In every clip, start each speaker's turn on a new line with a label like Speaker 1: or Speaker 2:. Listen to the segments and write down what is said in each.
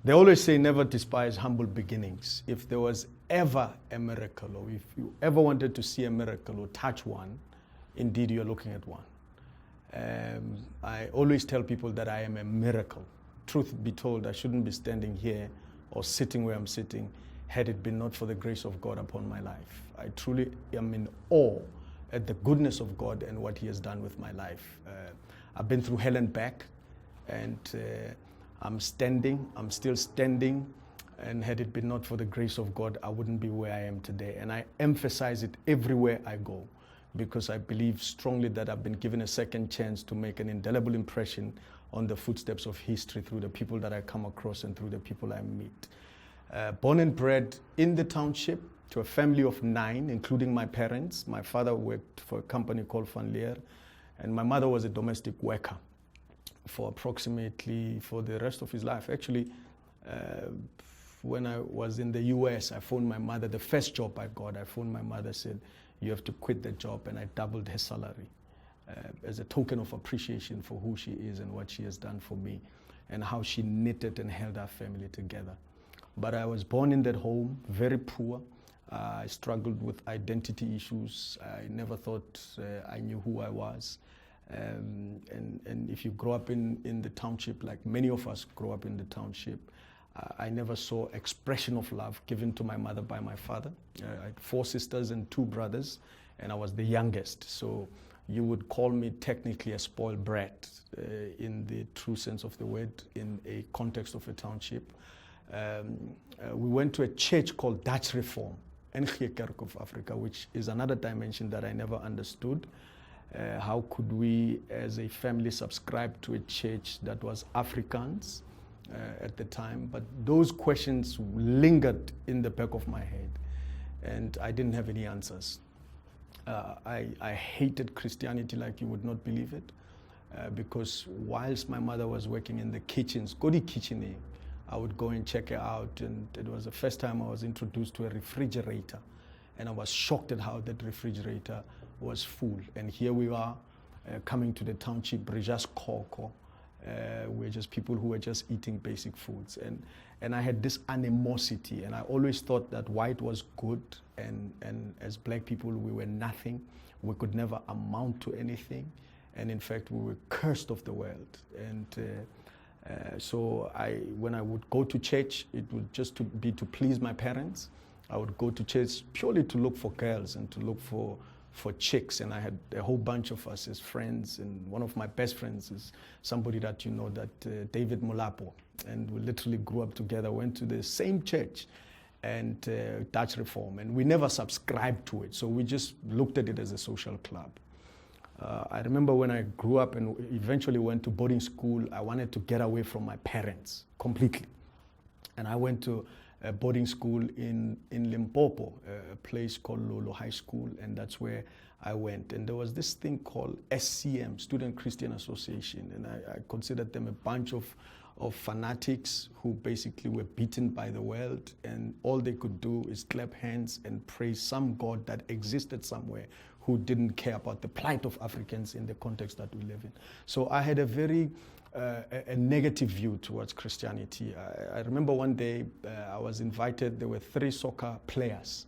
Speaker 1: They always say never despise humble beginnings. If there was ever a miracle, or if you ever wanted to see a miracle or touch one, indeed you're looking at one. I always tell people that I am a miracle. Truth be told, I shouldn't be standing here or sitting where I'm sitting had it been not for the grace of God upon my life. I truly am in awe at the goodness of God and what He has done with my life. I've been through hell and back, and I'm still standing, and had it been not for the grace of God, I wouldn't be where I am today. And I emphasize it everywhere I go, because I believe strongly that I've been given a second chance to make an indelible impression on the footsteps of history through the people that I come across and through the people I meet. Born and bred in the township to a family of 9, including my parents. My father worked for a company called Van Leer, and my mother was a domestic worker for the rest of his life. Actually, when I was in the US, I phoned my mother. The first job I got, I phoned my mother, said, "You have to quit the job," and I doubled her salary as a token of appreciation for who she is and what she has done for me and how she knitted and held our family together. But I was born in that home, very poor. I struggled with identity issues. I never thought I knew who I was. And if you grow up in the township, like many of us grow up in the township, I never saw expression of love given to my mother by my father. I had 4 sisters and 2 brothers, and I was the youngest. So you would call me technically a spoiled brat in the true sense of the word, in a context of a township. We went to a church called Dutch Reform, NG Kerk of Africa, which is another dimension that I never understood. How could we as a family subscribe to a church that was Afrikaans at the time? But those questions lingered in the back of my head, and I didn't have any answers. I hated Christianity like you would not believe it, because whilst my mother was working in the kitchens, Godi kitchening, I would go and check her out, and it was the first time I was introduced to a refrigerator, and I was shocked at how that refrigerator was full. And here we are, coming to the township, Brijas Koko. We're just people who were just eating basic foods. And I had this animosity, and I always thought that white was good, and as black people, we were nothing. We could never amount to anything. And in fact, we were cursed of the world. And so when I would go to church, it would just be to please my parents. I would go to church purely to look for girls and to look for chicks, and I had a whole bunch of us as friends, and one of my best friends is somebody that you know, that David Molapo, and we literally grew up together, went to the same church and Dutch Reform, and we never subscribed to it, so we just looked at it as a social club. I remember when I grew up and eventually went to boarding school, I wanted to get away from my parents completely, and I went to a boarding school in Limpopo, a place called Lolo High School, and that's where I went. And there was this thing called SCM, Student Christian Association, and I considered them a bunch of fanatics who basically were beaten by the world, and all they could do is clap hands and praise some God that existed somewhere who didn't care about the plight of Africans in the context that we live in. So I had a very a negative view towards Christianity. I remember one day I was invited. There were 3 soccer players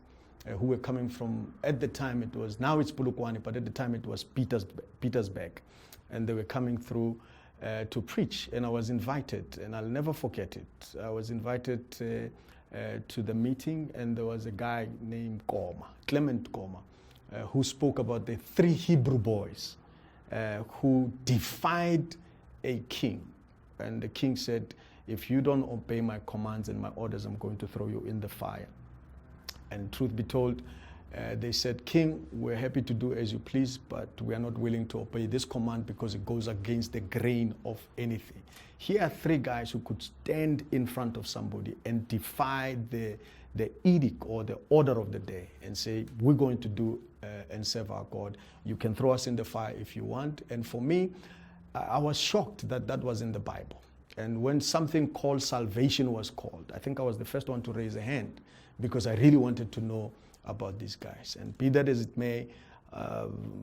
Speaker 1: who were coming from, at the time it was, now it's Polokwane, but at the time it was Petersburg. And they were coming through to preach, and I was invited, and I'll never forget it. I was invited to the meeting, and there was a guy named Clement Goma, who spoke about the 3 Hebrew boys who defied a king. And the king said, if you don't obey my commands and my orders, I'm going to throw you in the fire. And truth be told, they said, King, we're happy to do as you please, but we are not willing to obey this command because it goes against the grain of anything. Here are 3 guys who could stand in front of somebody and defy the edict or the order of the day and say, we're going to do and serve our God. You can throw us in the fire if you want. And for me, I was shocked that that was in the Bible. And when something called salvation was called, I think I was the first one to raise a hand because I really wanted to know about these guys. And be that as it may,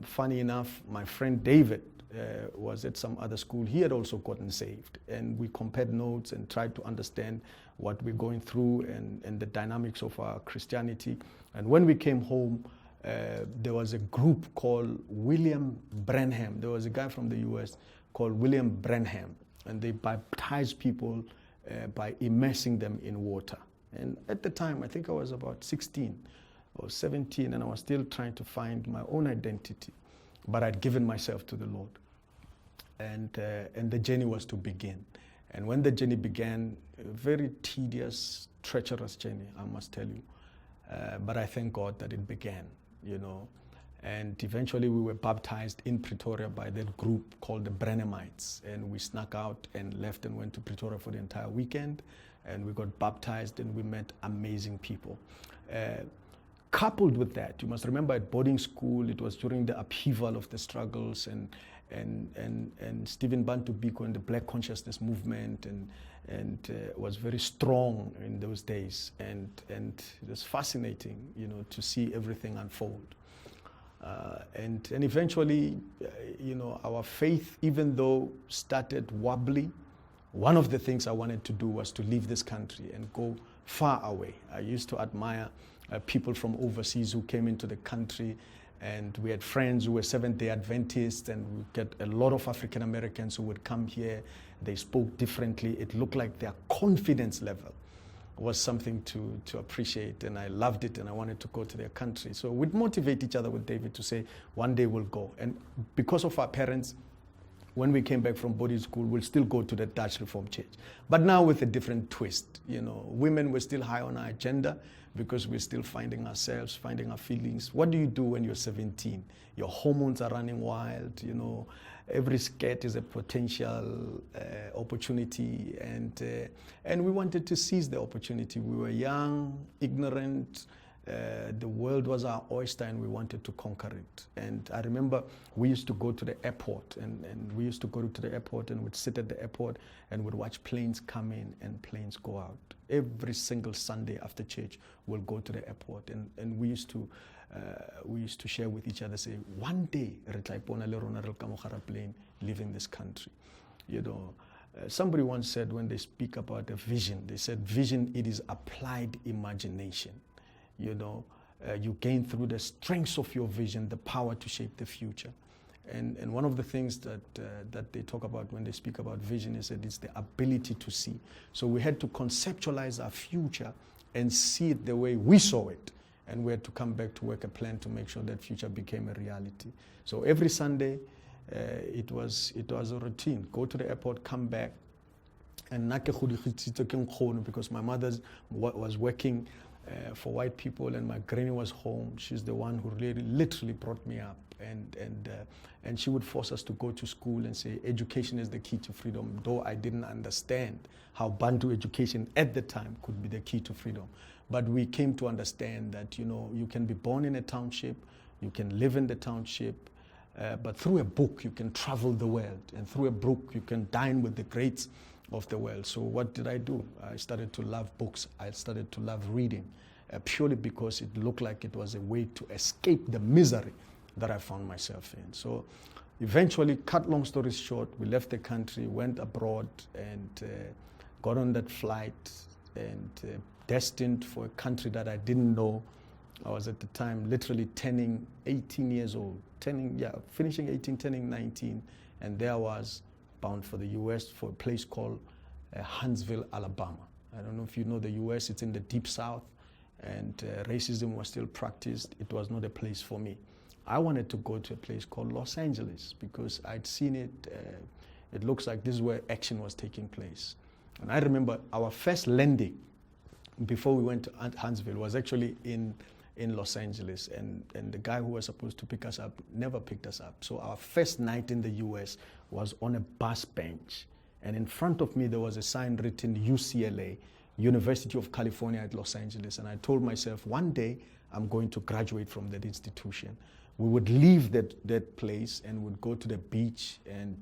Speaker 1: funny enough, my friend David, was at some other school. He had also gotten saved. And we compared notes and tried to understand what we're going through and the dynamics of our Christianity. And when we came home, there was a group called William Branham. There was a guy from the US called William Branham, and they baptized people by immersing them in water. And at the time, I think I was about 16 or 17, and I was still trying to find my own identity. But I'd given myself to the Lord. And the journey was to begin. And when the journey began, a very tedious, treacherous journey, I must tell you. But I thank God that it began, you know. And eventually we were baptized in Pretoria by that group called the Branhamites. And we snuck out and left and went to Pretoria for the entire weekend. And we got baptized and we met amazing people. Coupled with that, you must remember at boarding school, it was during the upheaval of the struggles and Stephen Bantu Biko and the Black Consciousness movement and was very strong in those days. And it was fascinating, you know, to see everything unfold. And eventually, you know, our faith, even though started wobbly, one of the things I wanted to do was to leave this country and go far away. I used to admire people from overseas who came into the country, and we had friends who were Seventh-day Adventists, and we get a lot of African Americans who would come here. They spoke differently. It looked like their confidence level was something to appreciate, and I loved it, and I wanted to go to their country. So we'd motivate each other with David to say, one day we'll go. And because of our parents, when we came back from boarding school, we'll still go to the Dutch Reformed Church. But now with a different twist. You know, women were still high on our agenda because we're still finding ourselves, finding our feelings. What do you do when you're 17? Your hormones are running wild, you know. Every skirt is a potential opportunity, and we wanted to seize the opportunity. We were young, ignorant. The world was our oyster, and we wanted to conquer it. And I remember we used to go to the airport, and we used to go to the airport and would sit at the airport and would watch planes come in and planes go out. Every single Sunday after church, we'll go to the airport, and we used to share with each other, say, one day, re tla ipona le rona re ka mo gare plane leaving this country. You know, somebody once said when they speak about a vision, they said, vision, it is applied imagination. You know, you gain through the strengths of your vision the power to shape the future. And one of the things that they talk about when they speak about vision is that it's the ability to see. So we had to conceptualize our future and see it the way we saw it. And we had to come back to work a plan to make sure that future became a reality. So every Sunday, it was a routine. Go to the airport, come back. And because my mother was working for white people, and my granny was home. She's the one who really literally brought me up, and she would force us to go to school and say education is the key to freedom, though I didn't understand how Bantu education at the time could be the key to freedom. But we came to understand that, you know, you can be born in a township, you can live in the township, but through a book you can travel the world, and through a book you can dine with the greats of the world. So what did I do? I started to love books. I started to love reading, purely because it looked like it was a way to escape the misery that I found myself in. So eventually, cut long stories short, we left the country, went abroad, and got on that flight, and destined for a country that I didn't know. I was at the time literally turning 18 years old, finishing 18, turning 19, and there I was, bound for the U.S. for a place called Huntsville, Alabama. I don't know if you know the U.S., it's in the deep south, and racism was still practiced. It was not a place for me. I wanted to go to a place called Los Angeles because I'd seen it. It looks like this is where action was taking place. And I remember our first landing before we went to Huntsville was actually in Los Angeles, and the guy who was supposed to pick us up never picked us up. So our first night in the US was on a bus bench, and in front of me there was a sign written UCLA, University of California at Los Angeles, and I told myself one day I'm going to graduate from that institution. We would leave that place and would go to the beach, and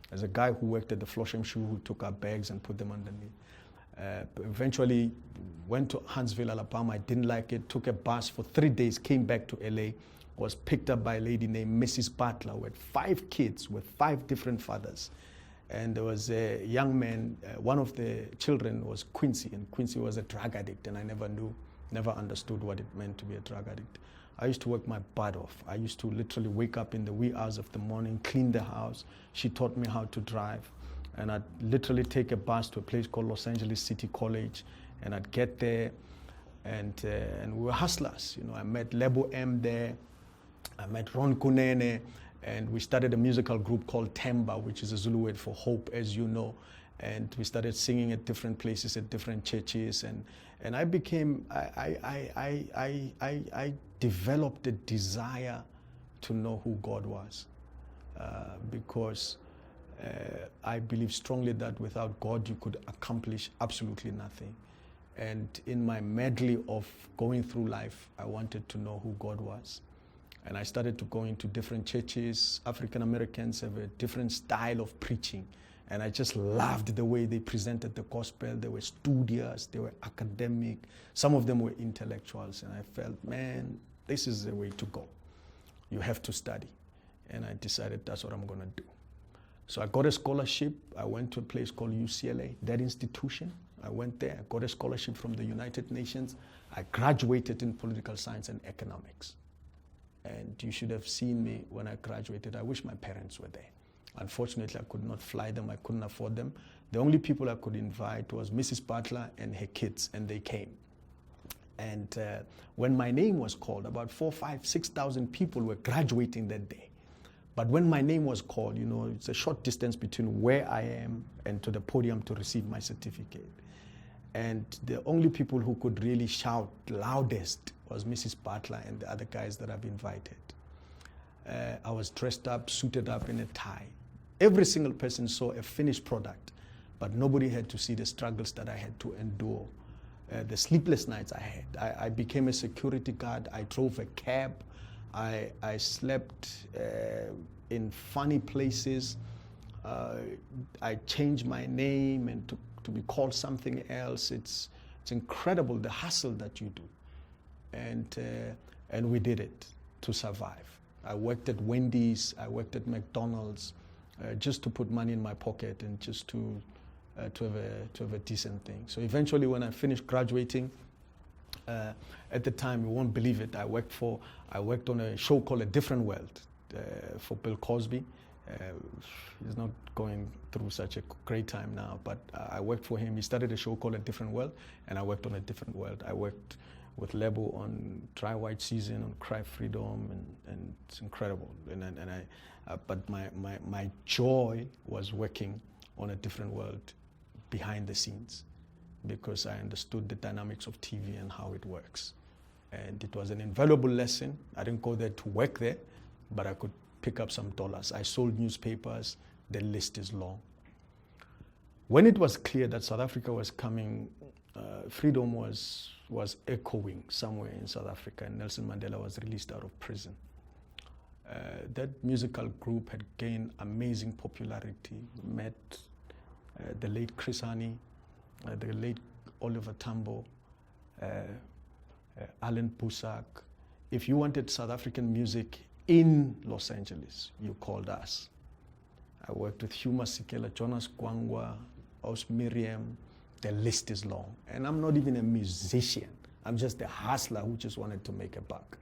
Speaker 1: there's a guy who worked at the Flosham Shoe who took our bags and put them underneath. Eventually went to Huntsville, Alabama. I didn't like it, took a bus for 3 days, came back to LA, was picked up by a lady named Mrs. Butler with 5 kids with 5 different fathers. And there was a young man, one of the children was Quincy, and Quincy was a drug addict, and I never understood what it meant to be a drug addict. I used to work my butt off. I used to literally wake up in the wee hours of the morning, clean the house. She taught me how to drive. And I'd literally take a bus to a place called Los Angeles City College, and I'd get there, and we were hustlers. You know, I met Lebo M there, I met Ron Kunene, and we started a musical group called Temba, which is a Zulu word for hope, as you know. And we started singing at different places, at different churches, and I became, I developed a desire to know who God was, because I believe strongly that without God you could accomplish absolutely nothing. And in my medley of going through life, I wanted to know who God was. And I started to go into different churches. African Americans have a different style of preaching. And I just loved the way they presented the gospel. They were studious, they were academic. Some of them were intellectuals. And I felt, man, this is the way to go. You have to study. And I decided that's what I'm going to do. So I got a scholarship. I went to a place called UCLA, that institution. I went there, I got a scholarship from the United Nations. I graduated in political science and economics. And you should have seen me when I graduated. I wish my parents were there. Unfortunately, I could not fly them. I couldn't afford them. The only people I could invite was Mrs. Butler and her kids, and they came. And when my name was called, about 4,000, 5,000, 6,000 people were graduating that day. But when my name was called, you know, it's a short distance between where I am and to the podium to receive my certificate. And the only people who could really shout loudest was Mrs. Butler and the other guys that I've invited. I was dressed up, suited up in a tie. Every single person saw a finished product, but nobody had to see the struggles that I had to endure, the sleepless nights I had. I became a security guard. I drove a cab. I slept in funny places. I changed my name and to be called something else. It's incredible the hustle that you do, and we did it to survive. I worked at Wendy's, I worked at McDonald's, just to put money in my pocket and just to have a decent thing. So eventually, when I finished graduating, at the time, you won't believe it, I worked on a show called A Different World for Bill Cosby. He's not going through such a great time now, but I worked for him. He started a show called A Different World, and I worked on A Different World. I worked with Lebo on Dry White Season, on Cry Freedom, and it's incredible. But my joy was working on A Different World behind the scenes, because I understood the dynamics of TV and how it works. And it was an invaluable lesson. I didn't go there to work there, but I could pick up some dollars. I sold newspapers. The list is long. When it was clear that South Africa was coming, freedom was echoing somewhere in South Africa, and Nelson Mandela was released out of prison. That musical group had gained amazing popularity. Met the late Chris Hani, the late Oliver Tambo, Alan Busak. If you wanted South African music in Los Angeles, you called us. I worked with Hugh Masekela, Jonas Gwangwa, Os Miriam. The list is long. And I'm not even a musician. I'm just a hustler who just wanted to make a buck.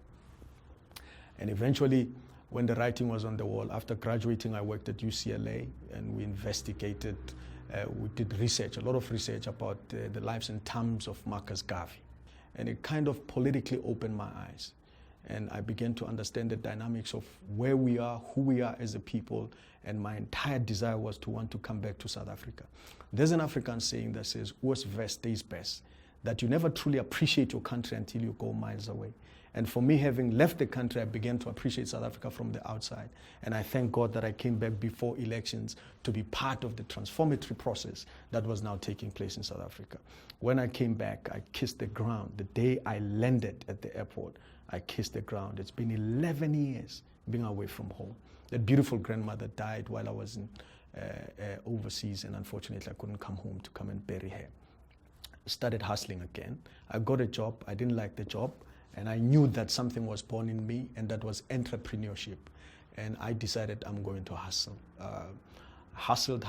Speaker 1: And eventually, when the writing was on the wall, after graduating, I worked at UCLA, and we investigated, we did research, a lot of research about the lives and times of Marcus Garvey. And it kind of politically opened my eyes. And I began to understand the dynamics of where we are, who we are as a people, and my entire desire was to want to come back to South Africa. There's an African saying that says, "Worst vest stays best," that you never truly appreciate your country until you go miles away. And for me, having left the country, I began to appreciate South Africa from the outside. And I thank God that I came back before elections to be part of the transformatory process that was now taking place in South Africa. When I came back, I kissed the ground. The day I landed at the airport, I kissed the ground. It's been 11 years being away from home. That beautiful grandmother died while I was in, overseas, and unfortunately I couldn't come home to come and bury her. Started hustling again. I got a job. I didn't like the job, And I knew that something was born in me, and that was entrepreneurship. And I decided I'm going to hustle. Hustled,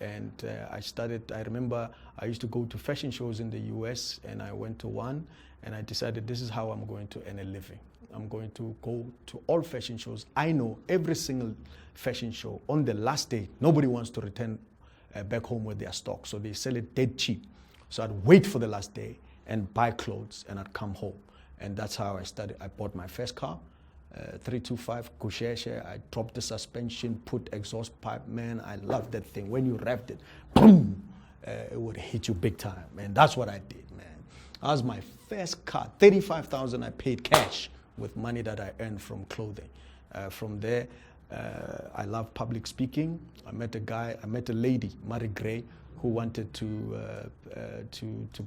Speaker 1: and I remember I used to go to fashion shows in the US, and I went to one, and I decided this is how I'm going to earn a living. I'm going to go to all fashion shows. I know every single fashion show, on the last day, nobody wants to return back home with their stock, so they sell it dead cheap. So I'd wait for the last day and buy clothes, and I'd come home. And that's how I started. I bought my first car, 325 Kusheshe. I dropped the suspension, put exhaust pipe. Man, I loved that thing. When you revved it, boom, it would hit you big time. And that's what I did, man. That was my first car. 35,000 I paid cash with money that I earned from clothing. From there, I love public speaking. I met a lady, Marrie Gray, who wanted to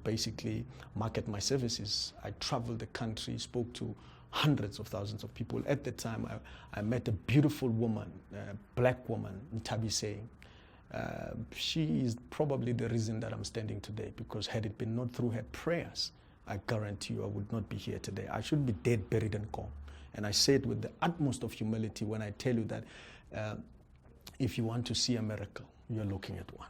Speaker 1: basically market my services. I traveled the country, spoke to hundreds of thousands of people. At the time, I met a beautiful woman, a black woman, Ntabi saying. She is probably the reason that I'm standing today, because had it been not through her prayers, I guarantee you I would not be here today. I should be dead, buried, and gone. And I say it with the utmost of humility when I tell you that if you want to see a miracle, you're looking at one.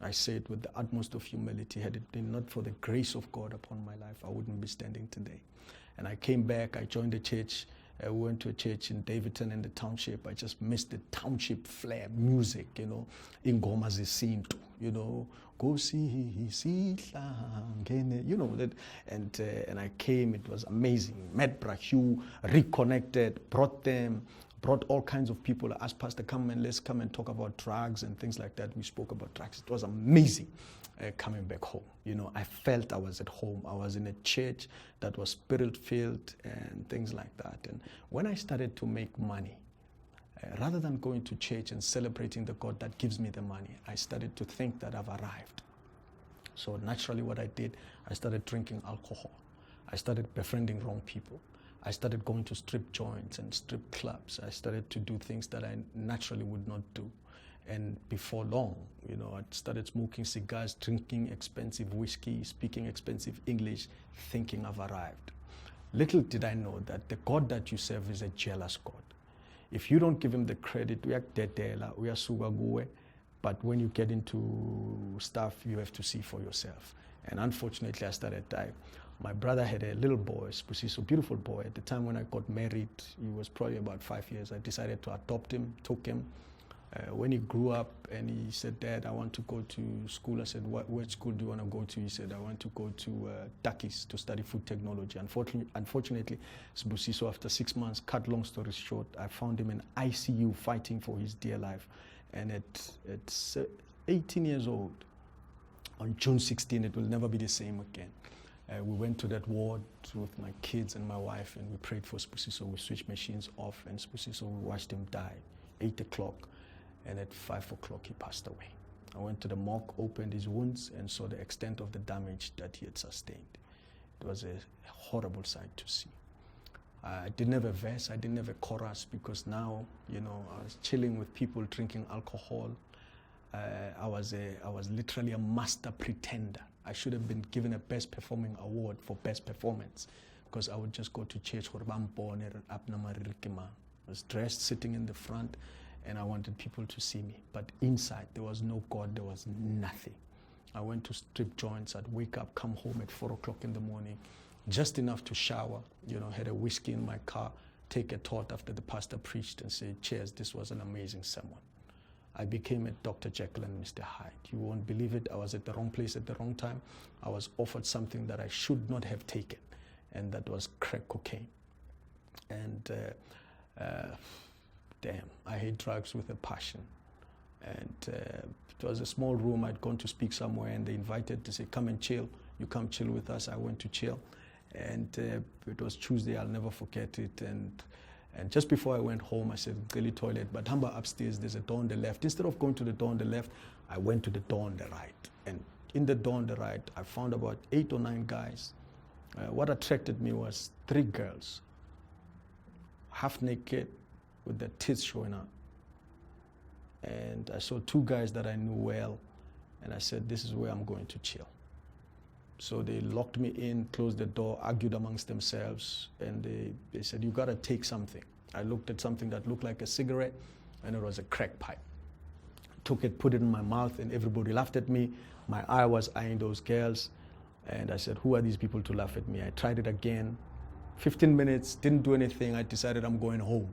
Speaker 1: I say it with the utmost of humility. Had it been not for the grace of God upon my life, I wouldn't be standing today. And I came back, I joined the church. We went to a church in Davidton in the township. I just missed the township flair, music, Ingoma zesintu, go see, that. And I came, it was amazing. Met Brahu, reconnected, brought all kinds of people. I asked Pastor, let's come and talk about drugs and things like that. We spoke about drugs. It was amazing coming back home. I felt I was at home. I was in a church that was spirit-filled and things like that. And when I started to make money, rather than going to church and celebrating the God that gives me the money, I started to think that I've arrived. So naturally what I did, I started drinking alcohol. I started befriending wrong people. I started going to strip joints and strip clubs. I started to do things that I naturally would not do. And before long, I started smoking cigars, drinking expensive whiskey, speaking expensive English, thinking I've arrived. Little did I know that the God that you serve is a jealous God. If you don't give him the credit, but when you get into stuff, you have to see for yourself. And unfortunately, I started dying. My brother had a little boy, a beautiful boy. At the time when I got married, he was probably about 5 years. I decided to adopt him, took him. When he grew up and he said, Dad, I want to go to school. I said, what school do you want to go to? He said, I want to go to Takis to study food technology. Unfortunately, Sbusiso, after 6 months, cut long story short, I found him in ICU fighting for his dear life. And at 18 years old, on June 16, it will never be the same again. We went to that ward with my kids and my wife, and we prayed for Sbusiso. We switched machines off, and Sbusiso, we watched him die, 8 o'clock. And at 5 o'clock, he passed away. I went to the morgue, opened his wounds, and saw the extent of the damage that he had sustained. It was a horrible sight to see. I didn't have a verse, I didn't have a chorus, because now, I was chilling with people drinking alcohol. I was literally a master pretender. I should have been given a best performing award for best performance, because I would just go to church, Abner Mariri. I was dressed, sitting in the front, and I wanted people to see me. But inside, there was no God, there was nothing. I went to strip joints. I'd wake up, come home at 4 o'clock in the morning, just enough to shower, had a whiskey in my car, take a thought after the pastor preached and say, cheers, this was an amazing sermon. I became a Dr. Jekyll and Mr. Hyde. You won't believe it. I was at the wrong place at the wrong time. I was offered something that I should not have taken, and that was crack cocaine. And damn, I hate drugs with a passion. And it was a small room. I'd gone to speak somewhere, and they invited to say, come and chill. You come chill with us. I went to chill. And it was Tuesday. I'll never forget it. And just before I went home, I said, really toilet, but hamba upstairs, there's a door on the left. Instead of going to the door on the left, I went to the door on the right. And in the door on the right, I found about 8 or 9 guys. What attracted me was 3 girls, half naked, with their tits showing up. And I saw 2 guys that I knew well, and I said, this is where I'm going to chill. So they locked me in, closed the door, argued amongst themselves, and they said, you got to take something. I looked at something that looked like a cigarette, and it was a crack pipe. Took it, put it in my mouth, and everybody laughed at me. My eye was eyeing those girls, and I said, who are these people to laugh at me? I tried it again. 15 minutes, didn't do anything. I decided I'm going home.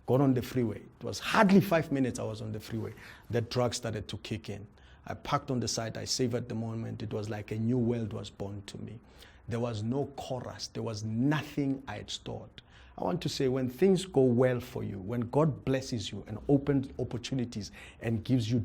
Speaker 1: Got on the freeway. It was hardly 5 minutes I was on the freeway. The drug started to kick in. I parked on the side. I savored the moment. It was like a new world was born to me. There was no chorus. There was nothing I had stored. I want to say, when things go well for you, when God blesses you and opens opportunities and gives you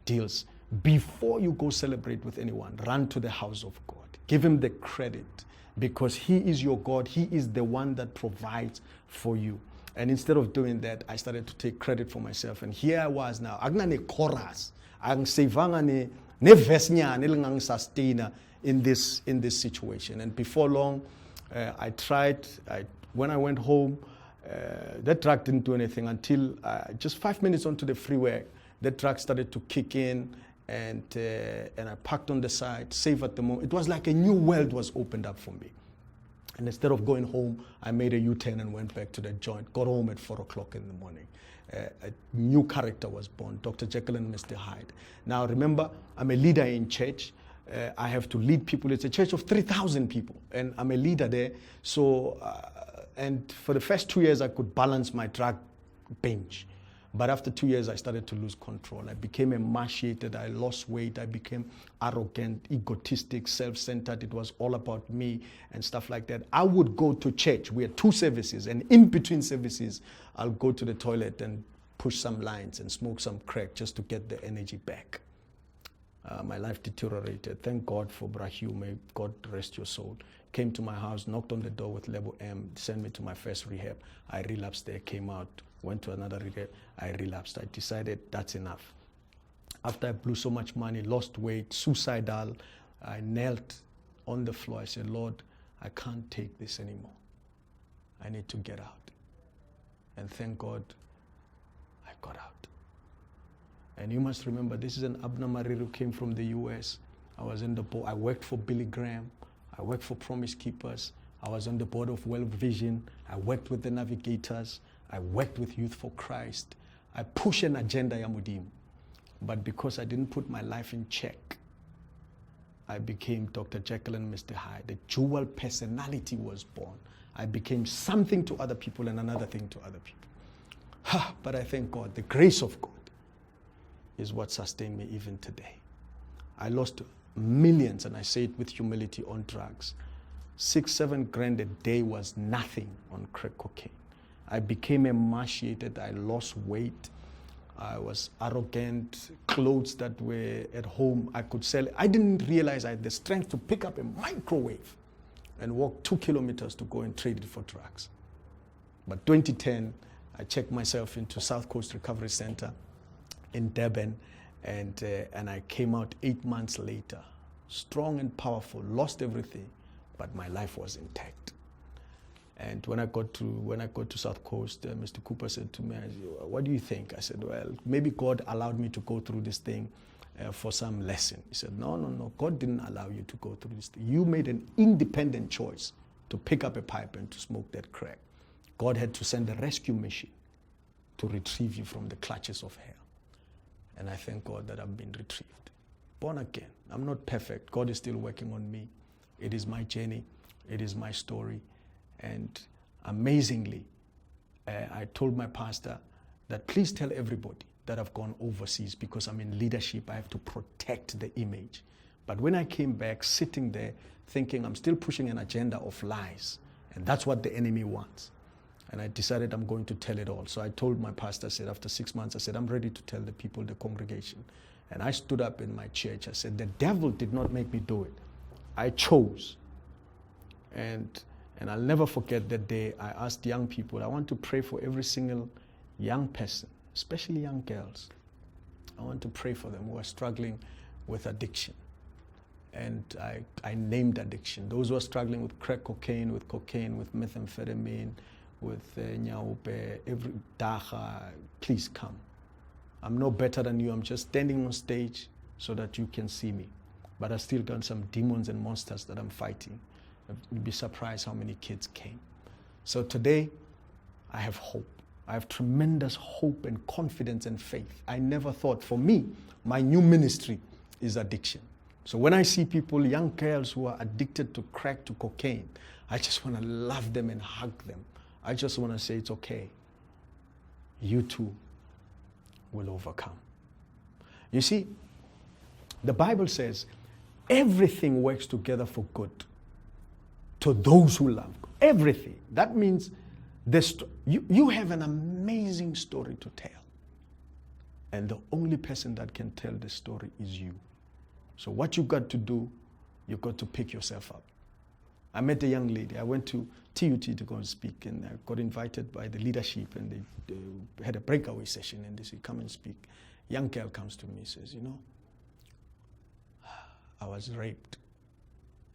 Speaker 1: deals, before you go celebrate with anyone, run to the house of God. Give him the credit, because he is your God. He is the one that provides for you. And instead of doing that, I started to take credit for myself. And here I was now. Agnane chorus. Ang sevanga ne vesnya ne sustainer in this situation. And before long, I tried. When I went home, that truck didn't do anything until just 5 minutes onto the freeway, the truck started to kick in, and I parked on the side, safe at the moment. It was like a new world was opened up for me. And instead of going home, I made a U-turn and went back to the joint. Got home at 4 o'clock in the morning. A new character was born, Dr. Jekyll and Mr. Hyde. Now remember, I'm a leader in church. I have to lead people. It's a church of 3,000 people, and I'm a leader there. So, and for the first 2 years, I could balance my drug binge. But after 2 years, I started to lose control. I became emaciated. I lost weight. I became arrogant, egotistic, self-centered. It was all about me and stuff like that. I would go to church. We had 2 services, and in between services, I'll go to the toilet and push some lines and smoke some crack just to get the energy back. My life deteriorated. Thank God for Brahil. May God rest your soul. Came to my house, knocked on the door with level M, sent me to my first rehab. I relapsed there, came out, went to another rehab. I relapsed. I decided that's enough. After I blew so much money, lost weight, suicidal, I knelt on the floor. I said, Lord, I can't take this anymore. I need to get out. And thank God I got out. And you must remember, this is an Abner Mariri who came from the US. I was in the board. I worked for Billy Graham. I worked for Promise Keepers. I was on the board of World Vision. I worked with the Navigators. I worked with Youth for Christ. I pushed an agenda yamudim. But because I didn't put my life in check, I became Dr. Jekyll and Mr. Hyde. The dual personality was born. I became something to other people and another thing to other people. But I thank God, the grace of God is what sustained me even today. I lost millions, and I say it with humility, on drugs. 6-7 grand a day was nothing on crack cocaine. I became emaciated. I lost weight. I was arrogant. Clothes that were at home, I could sell. I didn't realize I had the strength to pick up a microwave and walk 2 kilometers to go and trade it for drugs. But 2010, I checked myself into South Coast Recovery Center in Durban, and I came out 8 months later, strong and powerful, lost everything, but my life was intact. And when I got to South Coast, Mr. Cooper said to me, what do you think? I said, well, maybe God allowed me to go through this thing for some lesson. He said, no, God didn't allow you to go through this thing. You made an independent choice to pick up a pipe and to smoke that crack. God had to send a rescue mission to retrieve you from the clutches of hell. And I thank God that I've been retrieved. Born again. I'm not perfect. God is still working on me. It is my journey. It is my story. And amazingly, I told my pastor that please tell everybody that I've gone overseas, because I'm in leadership. I have to protect the image. But when I came back, sitting there thinking I'm still pushing an agenda of lies, and that's what the enemy wants. And I decided I'm going to tell it all. So I told my pastor, I said, after 6 months, I said, I'm ready to tell the people, the congregation. And I stood up in my church. I said, the devil did not make me do it. I chose. And I'll never forget that day. I asked young people, I want to pray for every single young person, especially young girls. I want to pray for them who are struggling with addiction. And I named addiction. Those who are struggling with crack cocaine, with methamphetamine, with nyaupe, every dacha, please come. I'm no better than you. I'm just standing on stage so that you can see me. but I still got some demons and monsters that I'm fighting. You'd be surprised how many kids came. So today, I have hope. I have tremendous hope and confidence and faith. I never thought, for me, my new ministry is addiction. So when I see people, young girls who are addicted to crack, to cocaine, I just want to love them and hug them. I just want to say, it's okay. You too will overcome. You see, the Bible says, everything works together for good to those who love God. Everything. That means you have an amazing story to tell. And the only person that can tell the story is you. So what you got to do, you got to pick yourself up. I met a young lady. I went to TUT to go and speak, and I got invited by the leadership, and they had a breakaway session, and they said, come and speak. Young girl comes to me and says, I was raped,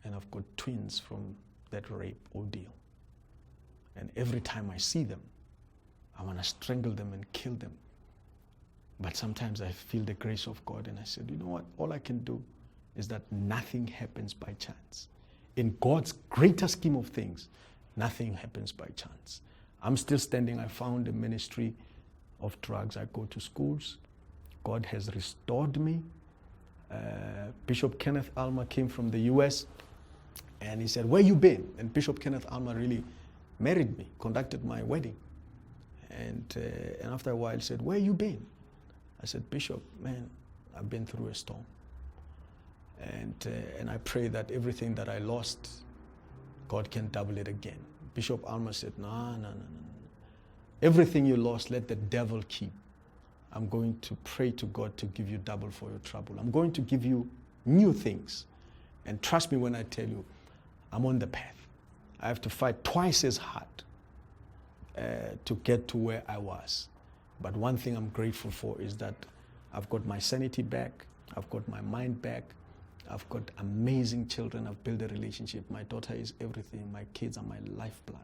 Speaker 1: and I've got twins from that rape ordeal. And every time I see them, I want to strangle them and kill them. But sometimes I feel the grace of God, and I said, you know what? All I can do is that nothing happens by chance. In God's greater scheme of things, nothing happens by chance. I'm still standing. I found a ministry of drugs. I go to schools. God has restored me. Bishop Kenneth Alma came from the US, and he said, where you been? And Bishop Kenneth Alma really married me, conducted my wedding. And after a while he said, where you been? I said, Bishop, man, I've been through a storm. And I pray that everything that I lost, God can double it again. Bishop Alma said, no. Everything you lost, let the devil keep. I'm going to pray to God to give you double for your trouble. I'm going to give you new things. And trust me when I tell you, I'm on the path. I have to fight twice as hard to get to where I was. But one thing I'm grateful for is that I've got my sanity back. I've got my mind back. I've got amazing children. I've built a relationship. My daughter is everything. My kids are my lifeblood.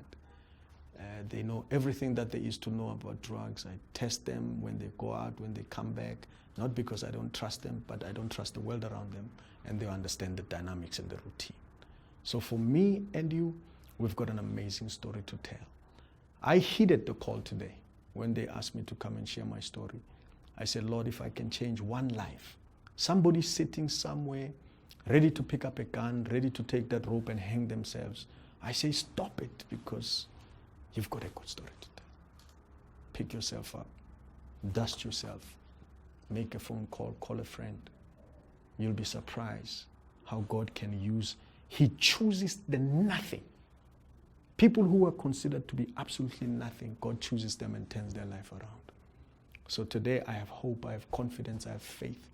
Speaker 1: They know everything that there is to know about drugs. I test them when they go out, when they come back, not because I don't trust them, but I don't trust the world around them, and they understand the dynamics and the routine. So for me and you, we've got an amazing story to tell. I heeded the call today when they asked me to come and share my story. I said, Lord, if I can change one life, somebody sitting somewhere, ready to pick up a gun, ready to take that rope and hang themselves, I say, stop it, because you've got a good story to tell. Pick yourself up, dust yourself, make a phone call, call a friend. You'll be surprised how God can use. He chooses the nothing. People who are considered to be absolutely nothing, God chooses them and turns their life around. So today I have hope, I have confidence, I have faith.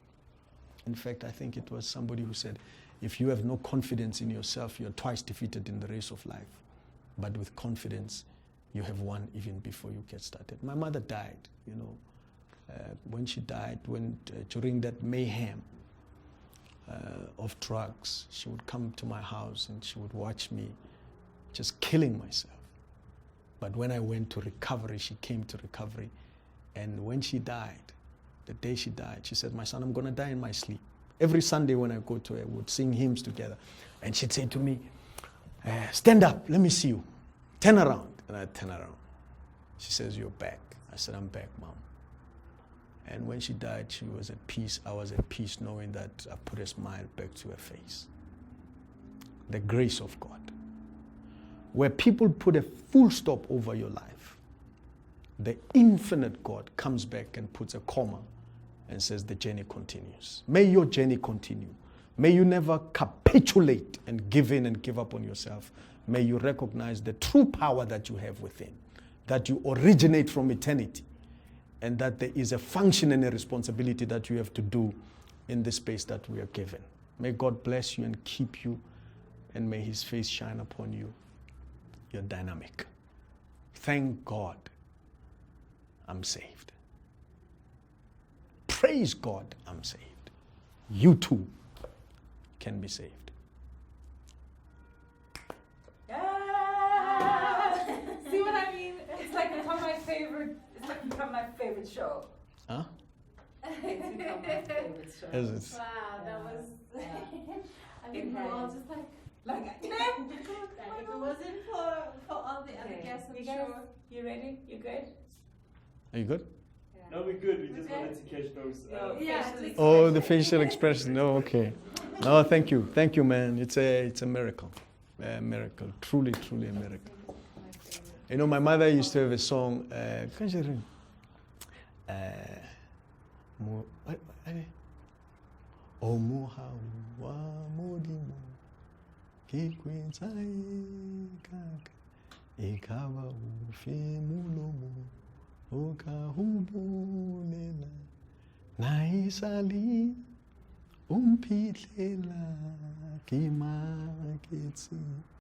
Speaker 1: In fact, I think it was somebody who said, if you have no confidence in yourself, you're twice defeated in the race of life. But with confidence, you have won even before you get started. My mother died, when she died, during that mayhem of drugs, she would come to my house and she would watch me just killing myself. But when I went to recovery, she came to recovery. And when she died, the day she died, she said, my son, I'm going to die in my sleep. Every Sunday when I go to her, we would sing hymns together. And she'd say to me, stand up, let me see you. Turn around. And I'd turn around. She says, you're back. I said, I'm back, Mom. And when she died, she was at peace. I was at peace knowing that I put a smile back to her face. The grace of God. Where people put a full stop over your life, the infinite God comes back and puts a comma and says the journey continues. May your journey continue. May you never capitulate and give in and give up on yourself. May you recognize the true power that you have within, that you originate from eternity, and that there is a function and a responsibility that you have to do in the space that we are given. May God bless you and keep you, and may His face shine upon you. You're dynamic. Thank God I'm saved. Praise God I'm saved. You too can be saved.
Speaker 2: Yeah. See what I mean? It's like become my favorite. It's like become my favorite show.
Speaker 1: Huh?
Speaker 2: It's become my favorite show.
Speaker 1: Is it?
Speaker 3: Wow, that was
Speaker 2: I think we're all just like
Speaker 3: If it wasn't for all the other guests, I'm sure.
Speaker 2: You ready? You good?
Speaker 1: Are you good?
Speaker 4: No, we're good. We just wanted to catch those.
Speaker 2: Yeah.
Speaker 1: Oh, the facial expression. Oh, okay. No, thank you. Thank you, man. It's a miracle. A miracle. Truly, truly a miracle. You know, my mother used to have a song. O muhau wa modimo kikwenzai kaka ikaba ufe mulomo okahubulela naisali umpihlela kimaketsi